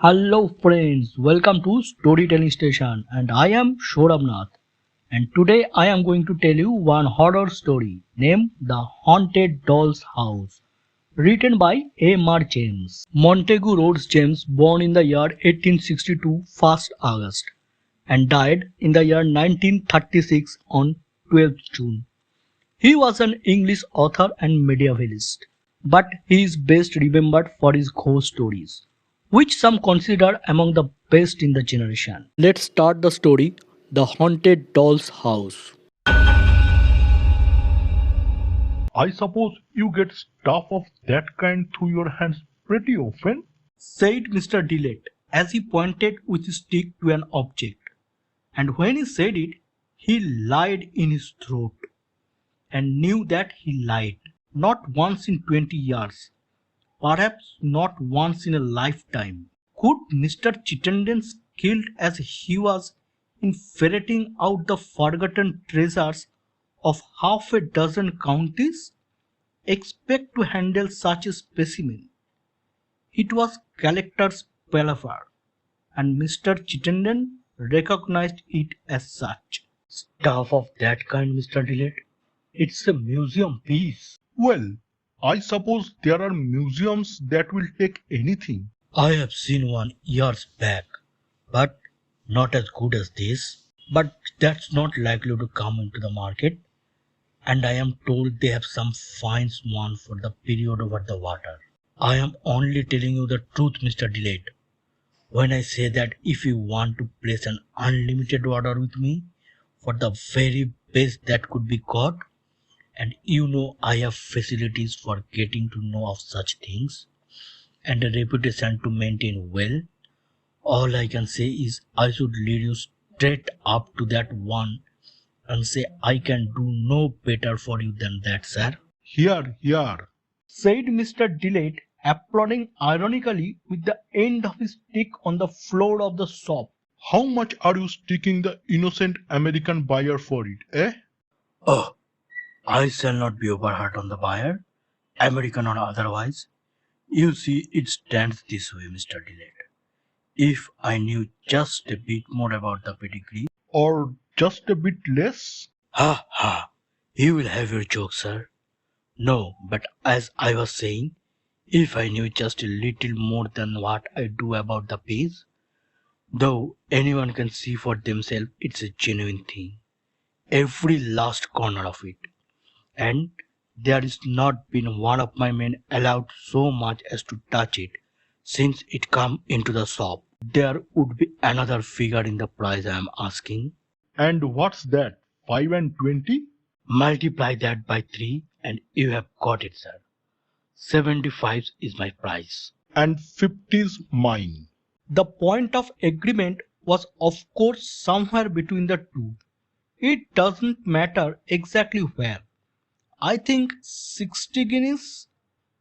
Hello friends, welcome to Storytelling Station and I am Sourav Nath and today I am going to tell you one horror story named The Haunted Doll's House written by R.James. Montague Rhodes James born in the year 1862 1st August and died in the year 1936 on 12th June. He was an English author and medievalist, but he is best remembered for his ghost stories, which some consider among the best in the generation. Let's start the story The Haunted Doll's House. I suppose you get stuff of that kind through your hands pretty often? Said Mr. Dillett as he pointed with his stick to an object. And when he said it, he lied in his throat and knew that he lied. Not once in 20 years, perhaps not once in a lifetime. Could Mr. Chittenden, skilled as he was in ferreting out the forgotten treasures of half a dozen counties, expect to handle such a specimen? It was collector's palaver, and Mr. Chittenden recognized it as such. Stuff of that kind, Mr. Dillett. It's a museum piece. Well, I suppose there are museums that will take anything. I have seen one years back, but not as good as this. But that's not likely to come into the market, and I am told they have some fine one for the period over the water. I am only telling you the truth, Mr. Dillett, when I say that if you want to place an unlimited order with me for the very best that could be got, and you know I have facilities for getting to know of such things and a reputation to maintain well, all I can say is I should lead you straight up to that one and say I can do no better for you than that, sir. Here, here. Said Mr. Dillett, applauding ironically with the end of his stick on the floor of the shop. How much are you sticking the innocent American buyer for it, eh? Oh, I shall not be overheard on the buyer, American or otherwise. You see, it stands this way, Mr. Dillett. If I knew just a bit more about the pedigree. Or just a bit less? Ha ha, you will have your joke, sir. No, but as I was saying, if I knew just a little more than what I do about the piece, though anyone can see for themselves it's a genuine thing, every last corner of it. And there is not been one of my men allowed so much as to touch it since it come into the shop. There would be another figure in the price I am asking. And what's that? 5 and 20? Multiply that by 3 and you have got it, sir. 75 is my price. And 50's mine. The point of agreement was of course somewhere between the two. It doesn't matter exactly where. I think 60 guineas,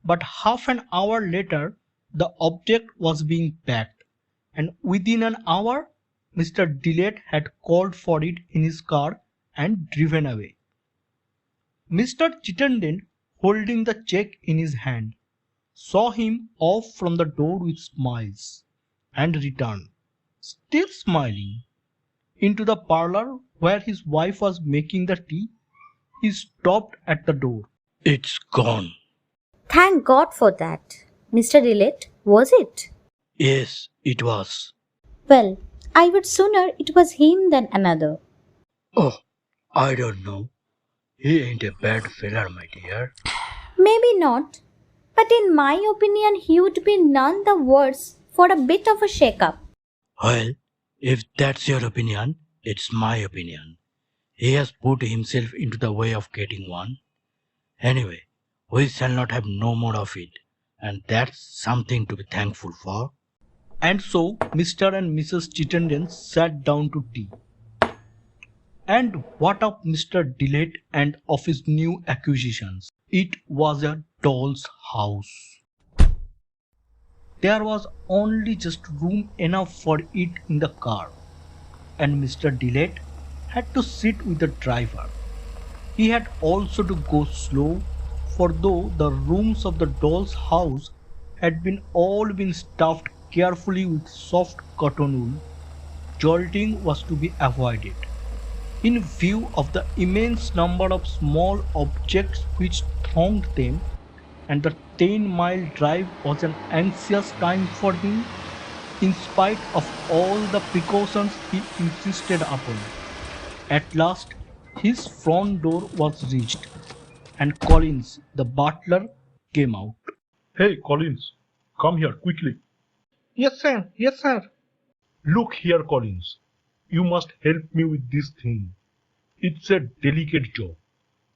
but half an hour later the object was being packed, and within an hour Mr. Dillett had called for it in his car and driven away. Mr. Chittenden, holding the check in his hand, saw him off from the door with smiles, and returned, still smiling, into the parlour where his wife was making the tea. He stopped at the door. It's gone. Thank God for that. Mr. Dillett, was it? Yes, it was. Well, I would sooner it was him than another. Oh, I don't know. He ain't a bad feller, my dear. Maybe not, but in my opinion, he would be none the worse for a bit of a shake-up. Well, if that's your opinion, it's my opinion. He has put himself into the way of getting one. Anyway, we shall not have no more of it, and that's something to be thankful for. And so Mr. and Mrs. Chittenden sat down to tea. And what of Mr. Dillett and of his new acquisitions? It was a doll's house. There was only just room enough for it in the car, and Mr. Dillett had to sit with the driver. He had also to go slow, for though the rooms of the doll's house had been all been stuffed carefully with soft cotton wool. Jolting was to be avoided. In view of the immense number of small objects which thronged them, and the 10-mile drive was an anxious time for him, in spite of all the precautions he insisted upon. At last, his front door was reached, and Collins, the butler, came out. Hey, Collins, come here quickly. Yes, sir. Yes, sir. Look here, Collins. You must help me with this thing. It's a delicate job.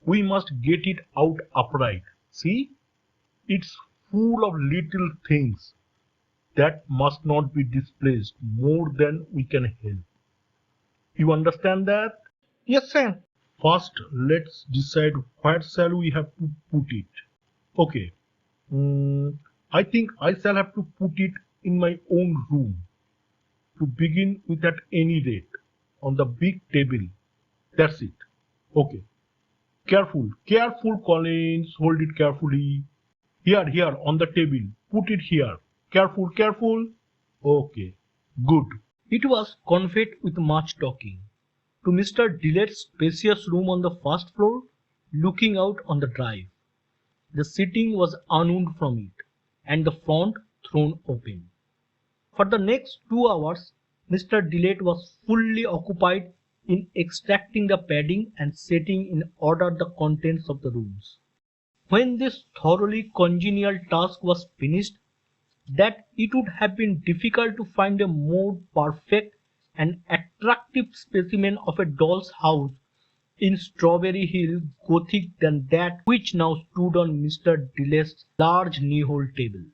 We must get it out upright. See? It's full of little things that must not be displaced more than we can help. You understand that? Yes, sir. First, let's decide where shall we have to put it. Okay. I think I shall have to put it in my own room. To begin with at any rate. On the big table. That's it. Okay. Careful, careful, Collins. Hold it carefully. Here, on the table. Put it here. Careful, careful. Okay. Good. It was conveyed with much talking to Mr. Dillet's spacious room on the first floor, looking out on the drive. The seating was unwound from it, and the front thrown open. For the next 2 hours, Mr. Dillet was fully occupied in extracting the padding and setting in order the contents of the rooms. When this thoroughly congenial task was finished, that it would have been difficult to find a more perfect and attractive specimen of a doll's house in Strawberry Hill Gothic than that which now stood on Mr. Dillet's large knee-hole table,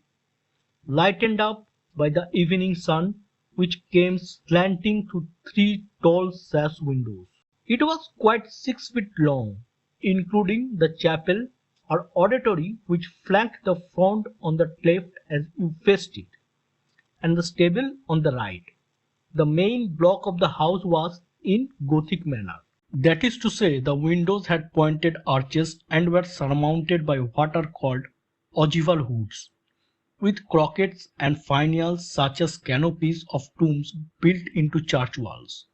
lightened up by the evening sun which came slanting through 3 tall sash windows. It was quite 6 feet long, including the chapel or auditory which flanked the front on the left as you faced it, and the stable on the right. The main block of the house was in Gothic manner. That is to say, the windows had pointed arches and were surmounted by what are called ogival hoods, with crockets and finials such as canopies of tombs built into church walls.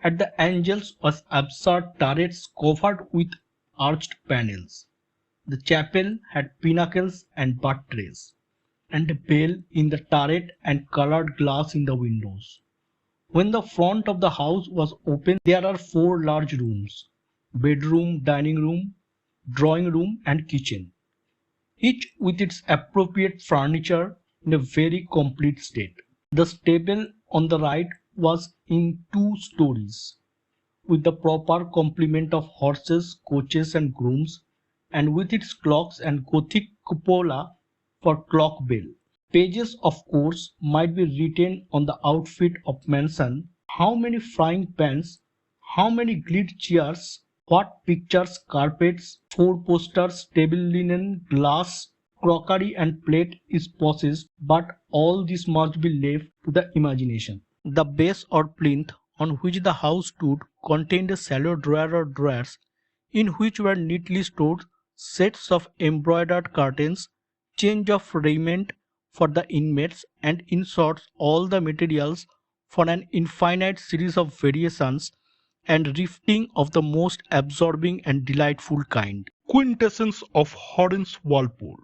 At the angles was absurd turrets covered with arched panels. The chapel had pinnacles and buttresses, and a bell in the turret and coloured glass in the windows. When the front of the house was open, there are 4 large rooms: bedroom, dining room, drawing room, and kitchen, each with its appropriate furniture in a very complete state. The stable on the right was in 2 stories, with the proper complement of horses, coaches, and grooms, and with its clocks and Gothic cupola for clock bell. Pages, of course, might be written on the outfit of mansion: how many frying pans, how many gilt chairs, what pictures, carpets, 4 posters, table linen, glass, crockery, and plate is possessed, but all this must be left to the imagination. The base or plinth on which the house stood contained a shallow drawer or drawers, in which were neatly stored sets of embroidered curtains, change of raiment for the inmates, and in short all the materials for an infinite series of variations and rifting of the most absorbing and delightful kind. Quintessence of Horace Walpole.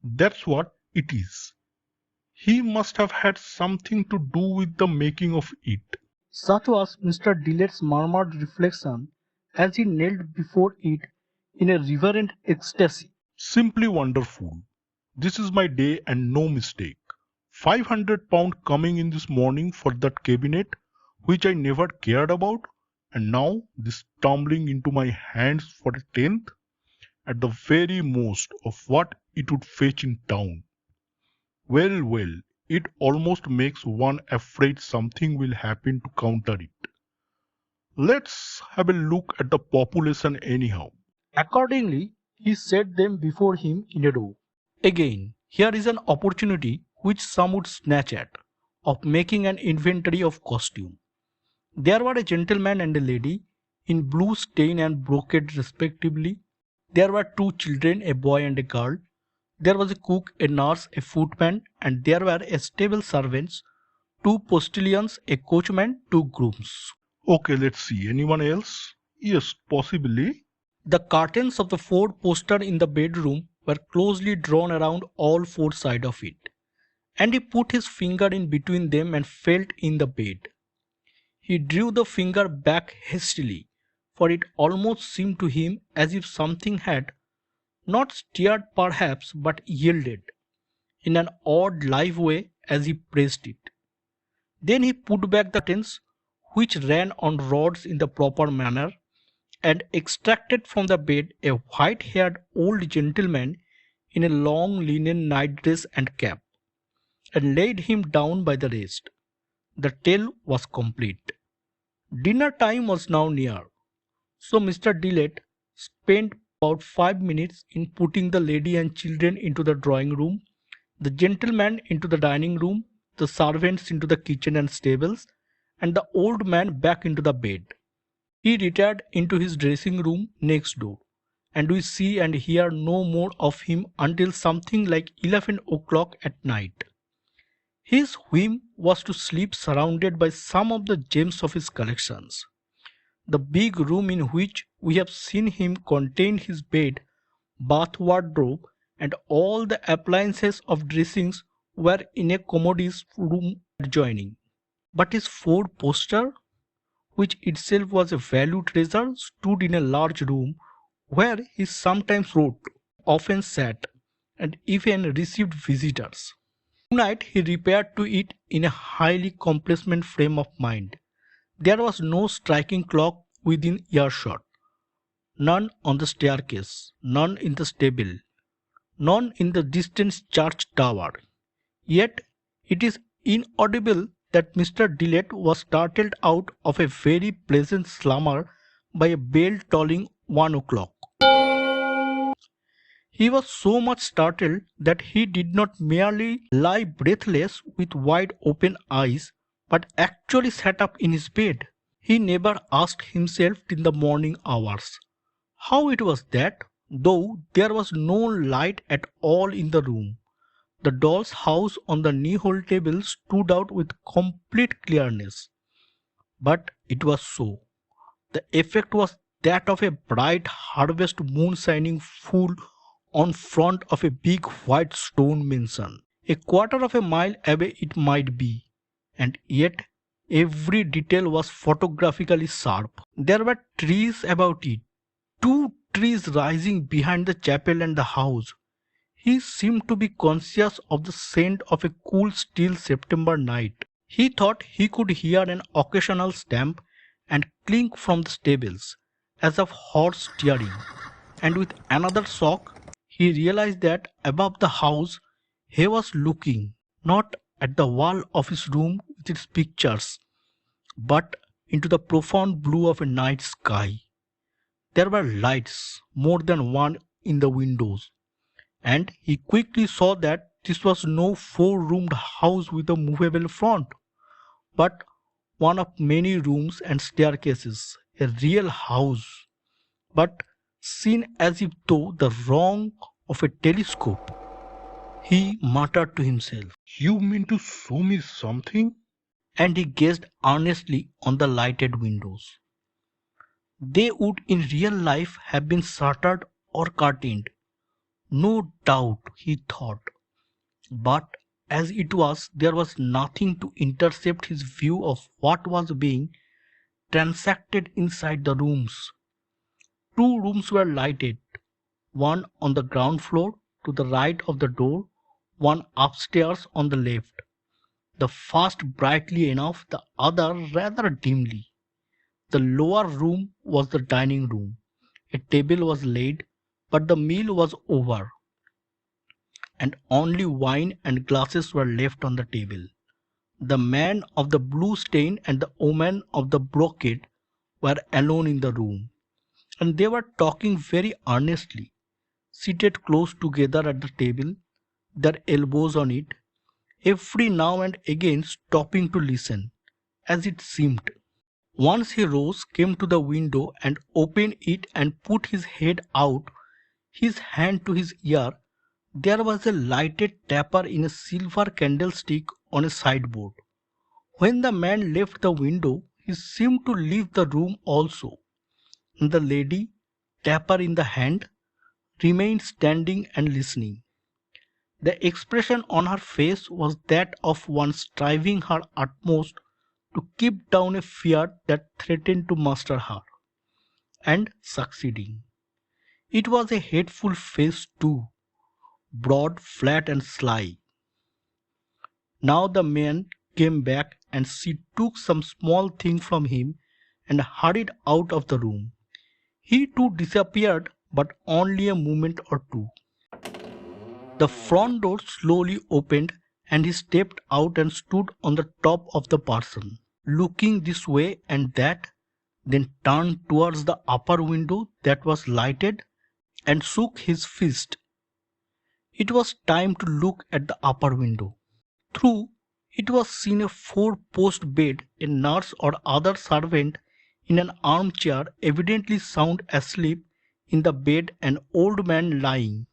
That's what it is. He must have had something to do with the making of it. Such was Mr. Dillet's murmured reflection as he knelt before it in a reverent ecstasy. Simply wonderful. This is my day and no mistake. £500 coming in this morning for that cabinet which I never cared about, and now this tumbling into my hands for a tenth at the very most of what it would fetch in town. Well, it almost makes one afraid something will happen to counter it. Let's have a look at the population anyhow. Accordingly, he set them before him in a row. Again, here is an opportunity which some would snatch at, of making an inventory of costume. There were a gentleman and a lady, in blue stain and brocade respectively. There were 2 children, a boy and a girl. There was a cook, a nurse, a footman, and there were a stable servants, two postilions, a coachman, two grooms. Okay, let's see. Anyone else? Yes, possibly. The curtains of the four-poster in the bedroom were closely drawn around all four sides of it, and he put his finger in between them and felt in the bed. He drew the finger back hastily, for it almost seemed to him as if something had, not stirred perhaps, but yielded, in an odd live way as he pressed it. Then he put back the curtains, which ran on rods in the proper manner, and extracted from the bed a white-haired old gentleman in a long linen nightdress and cap, and laid him down by the rest. The tale was complete. Dinner time was now near, so Mr. Dillett spent about 5 minutes in putting the lady and children into the drawing room, the gentleman into the dining room, the servants into the kitchen and stables, and the old man back into the bed. He retired into his dressing room next door, and we see and hear no more of him until something like 11 o'clock at night. His whim was to sleep surrounded by some of the gems of his collections. The big room in which we have seen him contained his bed, bath wardrobe, and all the appliances of dressings were in a commodious room adjoining. But his four-poster, which itself was a valued treasure, stood in a large room where he sometimes wrote, often sat, and even received visitors. Tonight he repaired to it in a highly complacent frame of mind. There was no striking clock within earshot, none on the staircase, none in the stable, none in the distant church tower. Yet it is inaudible that Mr. Dillett was startled out of a very pleasant slumber by a bell tolling 1 o'clock. He was so much startled that he did not merely lie breathless with wide open eyes, but actually sat up in his bed. He never asked himself in the morning hours how it was that, though there was no light at all in the room, the doll's house on the knee-hole table stood out with complete clearness. But it was so. The effect was that of a bright harvest moon shining full on front of a big white stone mansion. A quarter of a mile away it might be, and yet every detail was photographically sharp. There were trees about it, two trees rising behind the chapel and the house. He seemed to be conscious of the scent of a cool still September night. He thought he could hear an occasional stamp and clink from the stables, as of horse tearing, and with another shock he realized that above the house he was looking, not at the wall of his room with its pictures, but into the profound blue of a night sky. There were lights, more than one, in the windows, and he quickly saw that this was no four-roomed house with a movable front, but one of many rooms and staircases, a real house, but seen as if through the wrong of a telescope. He muttered to himself, You mean to show me something? and he gazed earnestly on the lighted windows. They would in real life have been shuttered or curtained, no doubt, he thought, but as it was, there was nothing to intercept his view of what was being transacted inside the rooms. Two rooms were lighted, one on the ground floor to the right of the door, one upstairs on the left. The first brightly enough, the other rather dimly. The lower room was the dining room. A table was laid, but the meal was over, and only wine and glasses were left on the table. The man of the blue stain and the woman of the brocade were alone in the room, and they were talking very earnestly, seated close together at the table, their elbows on it, every now and again stopping to listen, as it seemed. Once he rose, came to the window and opened it and put his head out, his hand to his ear, There was a lighted taper in a silver candlestick on a sideboard. When the man left the window, he seemed to leave the room also, and the lady, taper in the hand, remained standing and listening. The expression on her face was that of one striving her utmost to keep down a fear that threatened to master her, and succeeding. It was a hateful face too, broad, flat, and sly. Now the man came back, and she took some small thing from him and hurried out of the room. He too disappeared, but only a moment or two. The front door slowly opened, and he stepped out and stood on the top of the parson, looking this way and that, then turned towards the upper window that was lighted and shook his fist. It was time to look at the upper window. Through it was seen a four-post bed, a nurse or other servant in an armchair, evidently sound asleep in the bed, an old man lying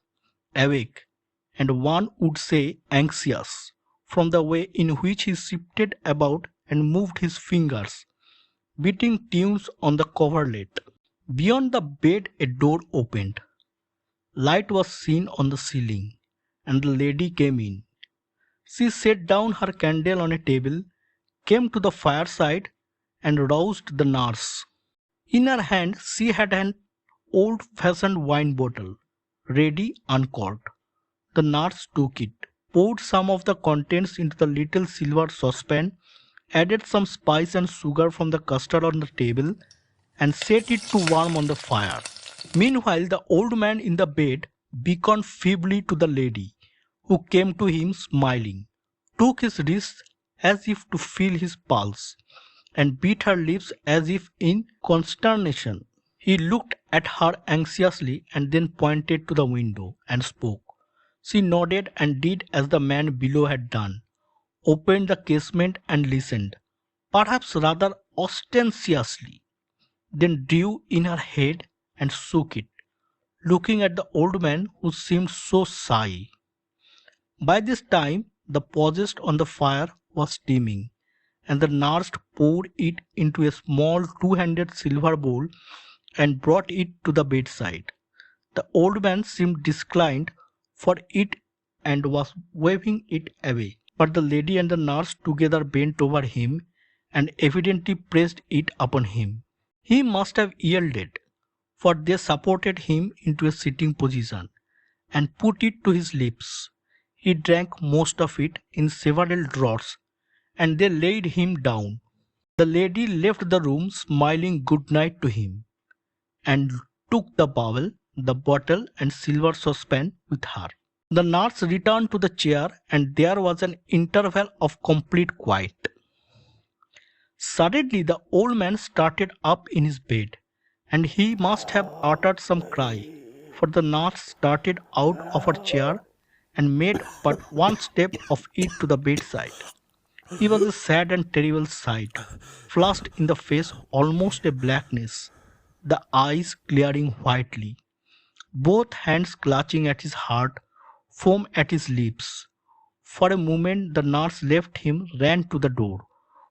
awake, and one would say anxious, from the way in which he shifted about and moved his fingers, beating tunes on the coverlet. Beyond the bed a door opened. Light was seen on the ceiling, and the lady came in. She set down her candle on a table, came to the fireside, and roused the nurse. In her hand she had an old-fashioned wine bottle, ready uncorked. The nurse took it, poured some of the contents into the little silver saucepan, added some spice and sugar from the custard on the table, and set it to warm on the fire. Meanwhile, the old man in the bed beckoned feebly to the lady, who came to him smiling, took his wrist as if to feel his pulse, and beat her lips as if in consternation. He looked at her anxiously and then pointed to the window and spoke. She nodded and did as the man below had done, opened the casement and listened, perhaps rather ostentatiously, then drew in her head and shook it, looking at the old man who seemed so shy. By this time the potasse on the fire was steaming, and the nurse poured it into a small two-handed silver bowl and brought it to the bedside. The old man seemed disinclined for it and was waving it away, but the lady and the nurse together bent over him and evidently pressed it upon him. He must have yielded, for they supported him into a sitting position and put it to his lips. He drank most of it in several draughts, and they laid him down. The lady left the room smiling good night to him, and took the bowl, the bottle, and silver saucepan with her. The nurse returned to the chair, and there was an interval of complete quiet. Suddenly the old man started up in his bed, and he must have uttered some cry, for the nurse started out of her chair and made but one step of it to the bedside. He was a sad and terrible sight, flushed in the face, almost a blackness, the eyes glaring whitely, both hands clutching at his heart, foam at his lips. For a moment the nurse left him, ran to the door,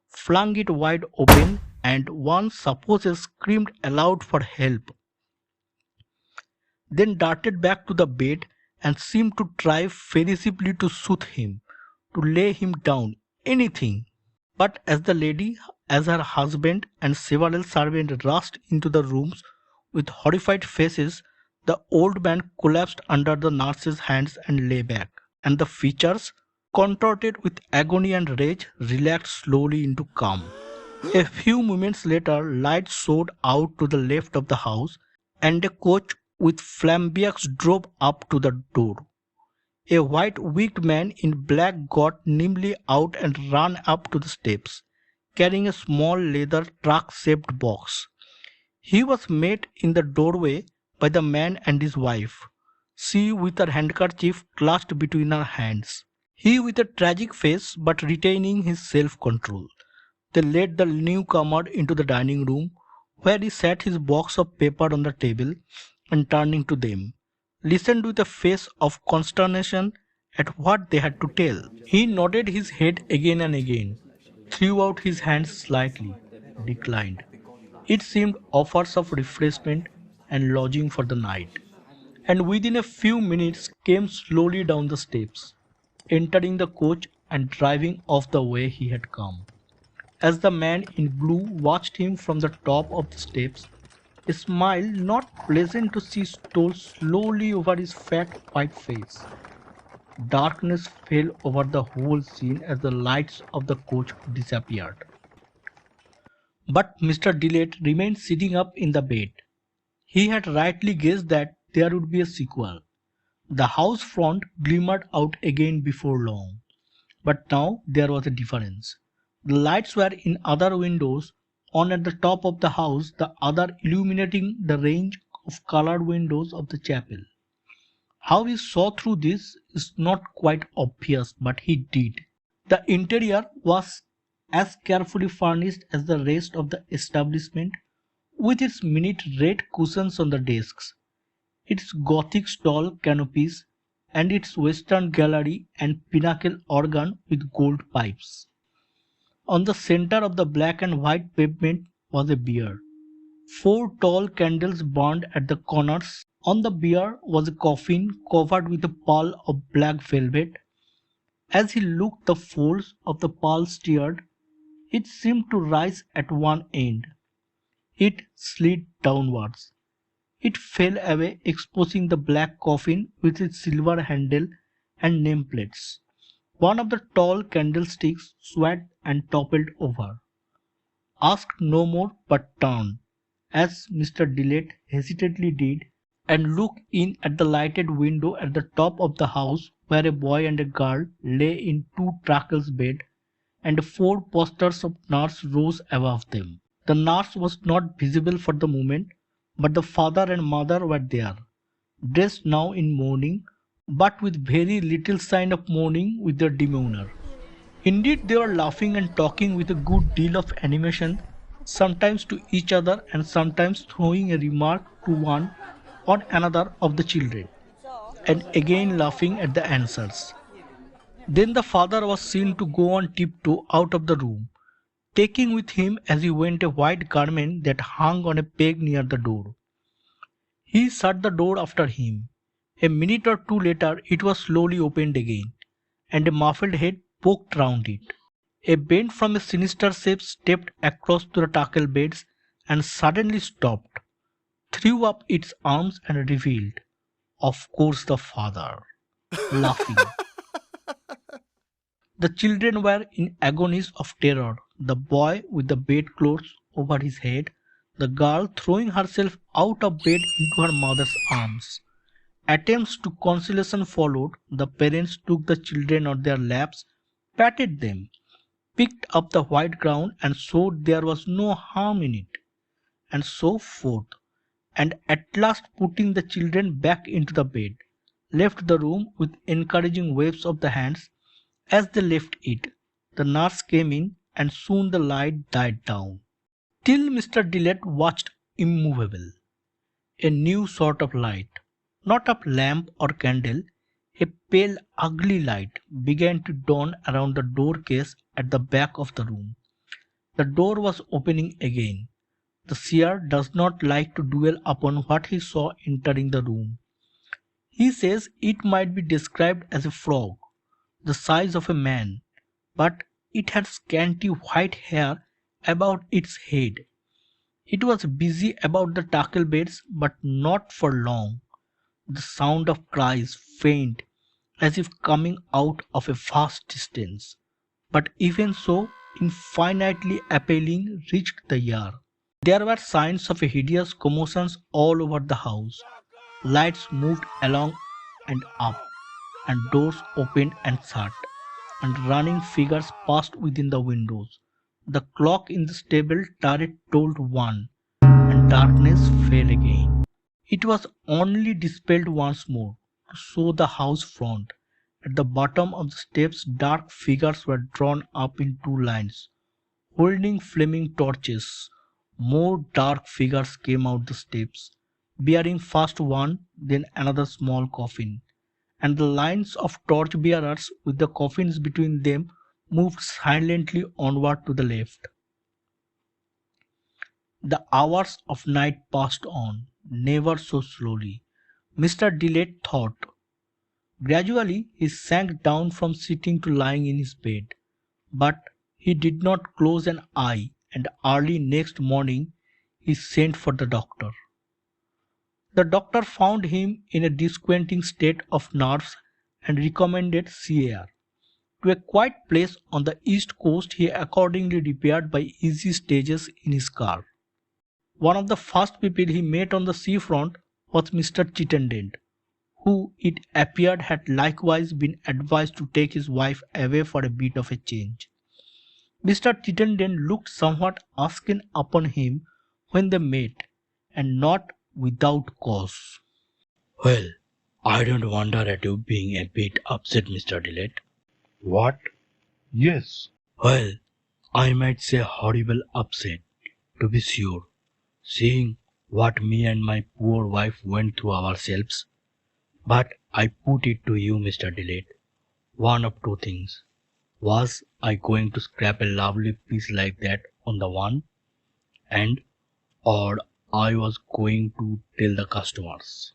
flung it wide open, and one supposes screamed aloud for help, then darted back to the bed and seemed to try feverishly to soothe him, to lay him down, anything. But as the lady, as her husband and several servants rushed into the rooms with horrified faces, the old man collapsed under the nurse's hands and lay back, and the features, contorted with agony and rage, relaxed slowly into calm. A few moments later, light showed out to the left of the house, and a coach with flambeaux drove up to the door. A white-wigged man in black got nimbly out and ran up to the steps, carrying a small leather truck-shaped box. He was met in the doorway by the man and his wife, she with her handkerchief clutched between her hands, he with a tragic face but retaining his self-control. They led the newcomer into the dining room, where he set his box of paper on the table, and turning to them, listened with a face of consternation at what they had to tell. He nodded his head again and again, threw out his hands slightly, declined. It seemed offers of refreshment and lodging for the night, and within a few minutes came slowly down the steps, entering the coach and driving off the way he had come. As the man in blue watched him from the top of the steps, a smile not pleasant to see stole slowly over his fat white face. Darkness fell over the whole scene as the lights of the coach disappeared. But Mr. Dillett remained sitting up in the bed. He had rightly guessed that there would be a sequel. The house front glimmered out again before long. But now there was a difference. The lights were in other windows on at the top of the house, the other illuminating the range of colored windows of the chapel. How he saw through this is not quite obvious, but he did. The interior was as carefully furnished as the rest of the establishment, with its minute red cushions on the desks, its Gothic stall canopies, and its western gallery and pinnacle organ with gold pipes. On the center of the black and white pavement was a bier. Four tall candles burned at the corners. On the bier was a coffin covered with a pall of black velvet. As he looked, the folds of the pall stirred. It seemed to rise at one end. It slid downwards. It fell away, exposing the black coffin with its silver handle and nameplates. One of the tall candlesticks swayed and toppled over. Asked no more but turned, as Mr. Dillett hesitantly did, and looked in at the lighted window at the top of the house where a boy and a girl lay in two truckles bed, and four posters of nurse rose above them. The nurse was not visible for the moment, but the father and mother were there, dressed now in mourning, but with very little sign of mourning with their demeanor. Indeed, they were laughing and talking with a good deal of animation, sometimes to each other and sometimes throwing a remark to one or another of the children, and again laughing at the answers. Then the father was seen to go on tiptoe out of the room, taking with him as he went a white garment that hung on a peg near the door. He shut the door after him. A minute or two later it was slowly opened again, and a muffled head poked round it. A bent from a sinister shape stepped across to the truckle beds and suddenly stopped, threw up its arms and revealed, of course, the father, laughing. The children were in agonies of terror, the boy with the bedclothes over his head, the girl throwing herself out of bed into her mother's arms. Attempts to consolation followed. The parents took the children on their laps, patted them, picked up the white ground and showed there was no harm in it, and so forth, and at last putting the children back into the bed, left the room with encouraging waves of the hands. As they left it, the nurse came in, and soon the light died down. Still Mr. Dillett watched immovable. A new sort of light, not of lamp or candle, a pale ugly light, began to dawn around the door case at the back of the room. The door was opening again. The seer does not like to dwell upon what he saw entering the room. He says it might be described as a frog, the size of a man, but it had scanty white hair about its head. It was busy about the truckle beds, but not for long. The sound of cries, faint, as if coming out of a vast distance, but even so infinitely appalling, reached the ear. There were signs of a hideous commotion all over the house. Lights moved along and up, and doors opened and shut, and running figures passed within the windows. The clock in the stable turret told one, and darkness fell again. It was only dispelled once more to show the house front. At the bottom of the steps dark figures were drawn up in two lines, holding flaming torches. More dark figures came out the steps, bearing first one, then another small coffin, and the lines of torch-bearers with the coffins between them moved silently onward to the left. The hours of night passed on, never so slowly, Mr. Dillett thought. Gradually he sank down from sitting to lying in his bed, but he did not close an eye, and early next morning he sent for the doctor. The doctor found him in a disquieting state of nerves and recommended sea air. To a quiet place on the east coast he accordingly repaired by easy stages in his car. One of the first people he met on the seafront was Mr. Chittenden, who it appeared had likewise been advised to take his wife away for a bit of a change. Mr. Chittenden looked somewhat askance upon him when they met, and not without cause. "Well, I don't wonder at you being a bit upset, Mr. Dillett." What? Yes. "Well, I might say horrible upset, to be sure, seeing what me and my poor wife went through ourselves. But I put it to you, Mr. Dillett, one of two things. Was I going to scrap a lovely piece like that on the one, and or I was going to tell the customers.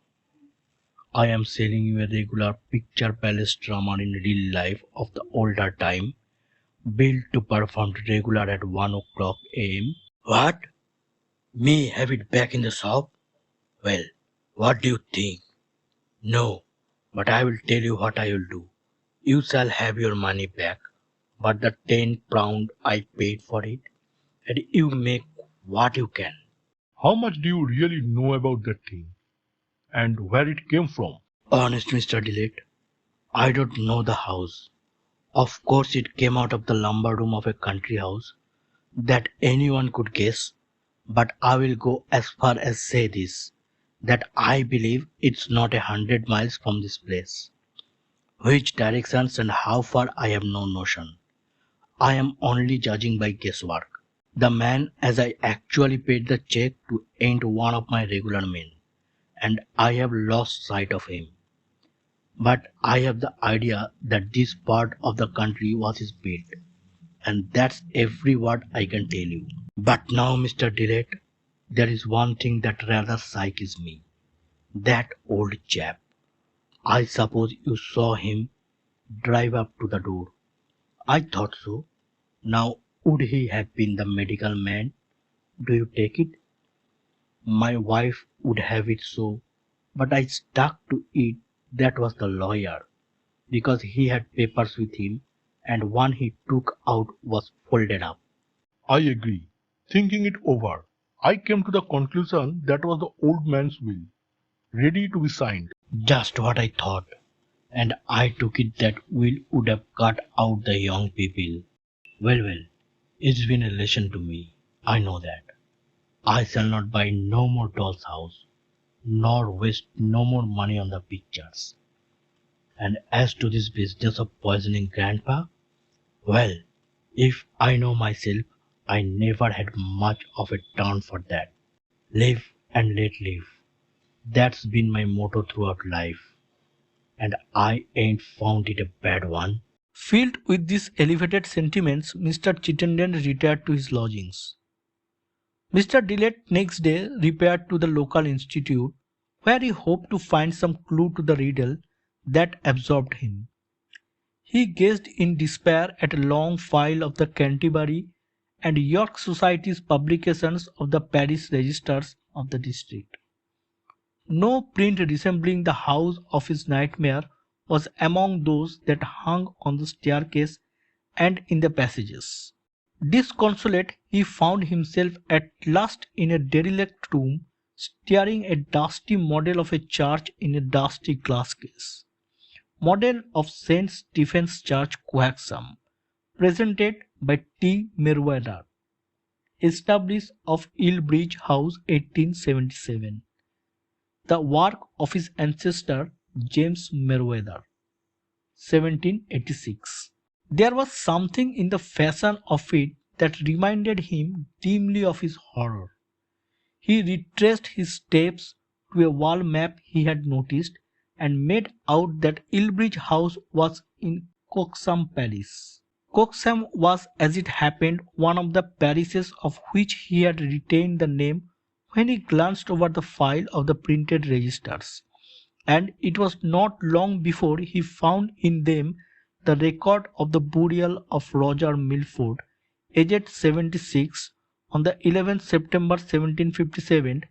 I am selling you a regular picture palace drama in real life of the older time, built to perform regular at 1 o'clock a.m. What? Me have it back in the shop? Well, what do you think? No, but I will tell you what I will do. You shall have your money back, but the £10 I paid for it, and you make what you can." How much do you really know about that thing? And where it came from? "Honest, Mr. Dillett, I don't know the house. Of course it came out of the lumber room of a country house. That anyone could guess, but I will go as far as say this, that I believe it's not 100 miles from this place. Which directions and how far I have no notion. I am only judging by guesswork. The man as I actually paid the check to ain't one of my regular men, and I have lost sight of him. But I have the idea that this part of the country was his bed, and that's every word I can tell you. But now, Mr. Dillett, there is one thing that rather psyches me. That old chap. I suppose you saw him drive up to the door. I thought so. Now, would he have been the medical man? Do you take it? My wife would have it so, but I stuck to it that was the lawyer, because he had papers with him, and one he took out was folded up. I agree. Thinking it over, I came to the conclusion that was the old man's will, ready to be signed. Just what I thought, and I took it that will would have cut out the young people. Well, it's been a lesson to me, I know that. I shall not buy no more doll's house, nor waste no more money on the pictures. And as to this business of poisoning grandpa, well, if I know myself, I never had much of a turn for that. Live and let live. That's been my motto throughout life, and I ain't found it a bad one. Filled with these elevated sentiments, Mr. Chittenden retired to his lodgings. Mr. Dillett next day repaired to the local institute, where he hoped to find some clue to the riddle that absorbed him. He gazed in despair at a long file of the Canterbury and York Society's publications of the parish registers of the district. No print resembling the house of his nightmare was among those that hung on the staircase and in the passages. Disconsolate, he found himself at last in a derelict room, staring at a dusty model of a church in a dusty glass case. Model of St. Stephen's Church, Coaxum, presented by T. Merweather, established of Eelbridge House, 1877. The work of his ancestor James Merweather, 1786. There was something in the fashion of it that reminded him dimly of his horror. He retraced his steps, to a wall map he had noticed and made out that Ilbridge House was in Coxham Parish. Coxham was, as it happened, one of the parishes of which he had retained the name when he glanced over the file of the printed registers, and it was not long before he found in them the record of the burial of Roger Milford, aged 76, on the 11th September 1757,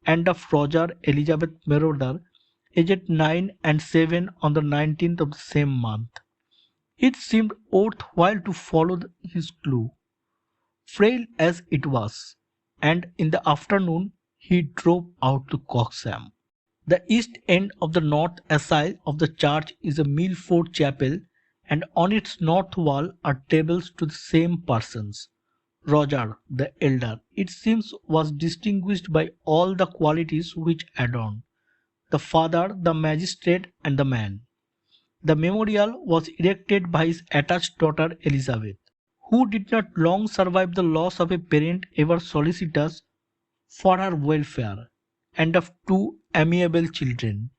and of Roger Elizabeth Marauder, aged 9 and 7, on the 19th of the same month. It seemed worthwhile to follow his clue, frail as it was, and in the afternoon he drove out to Coxham. The east end of the north aisle of the church is a Milford chapel, and on its north wall are tables to the same persons. Roger, the elder, it seems, was distinguished by all the qualities which adorn the father, the magistrate, and the man. The memorial was erected by his attached daughter Elizabeth, who did not long survive the loss of a parent ever solicitous for her welfare, and of two amiable children.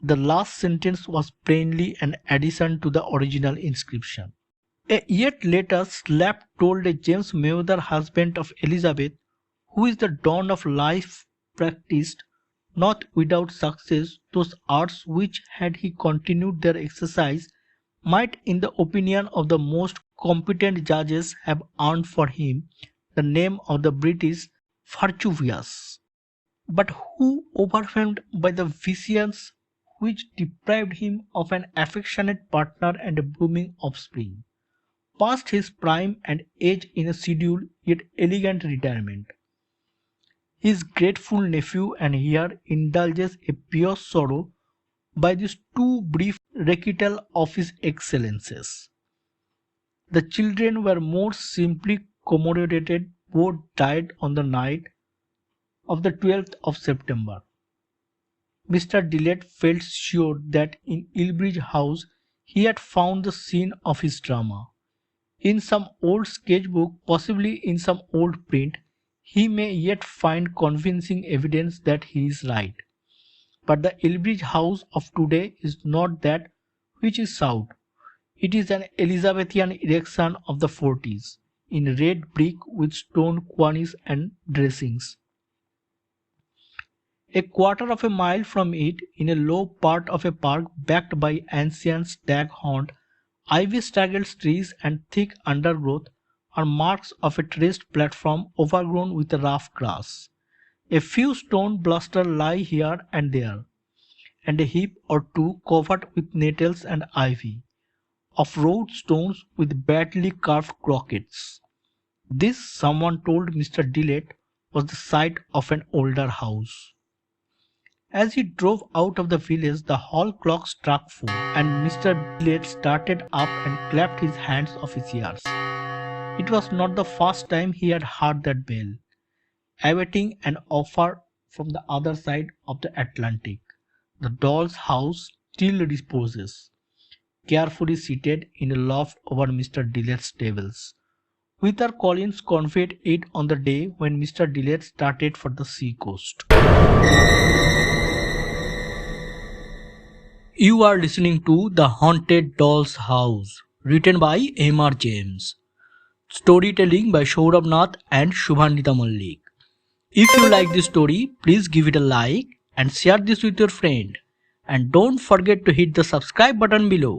The last sentence was plainly an addition to the original inscription. A year later, Slap told a James Mather, husband of Elizabeth, who is the dawn of life, practiced, not without success, those arts which, had he continued their exercise, might, in the opinion of the most competent judges, have earned for him the name of the British virtuous. But who, overwhelmed by the visions which deprived him of an affectionate partner and a blooming offspring, passed his prime and age in a scheduled yet elegant retirement. His grateful nephew and heir indulges a pious sorrow by this too brief recital of his excellences. The children were more simply commemorated. Both died on the night of the 12th of September. Mr. Dillett felt sure that in Ilbridge House he had found the scene of his drama. In some old sketchbook, possibly in some old print, he may yet find convincing evidence that he is right. But the Ilbridge House of today is not that which is sought. It is an Elizabethan erection of the 40s, in red brick with stone cornice and dressings. A quarter of a mile from it, in a low part of a park backed by ancient stag-horned, ivy-straggled trees and thick undergrowth, are marks of a terraced platform overgrown with rough grass. A few stone blusters lie here and there, and a heap or two covered with nettles and ivy, of rough stones with badly carved crockets. This, someone told Mr. Dillett, was the site of an older house. As he drove out of the village, the hall clock struck 4, and Mr. Dillett started up and clapped his hands off his ears. It was not the first time he had heard that bell, awaiting an offer from the other side of the Atlantic. The doll's house still reposes, carefully seated in a loft over Mr. Dillett's tables. Whither Collins conveyed it on the day when Mr. Dillett started for the sea coast. You are listening to The Haunted Doll's House, written by R.James. Storytelling by Sourav Nath and Subhanwita Mallik. If you like this story, please give it a like and share this with your friend. And don't forget to hit the subscribe button below.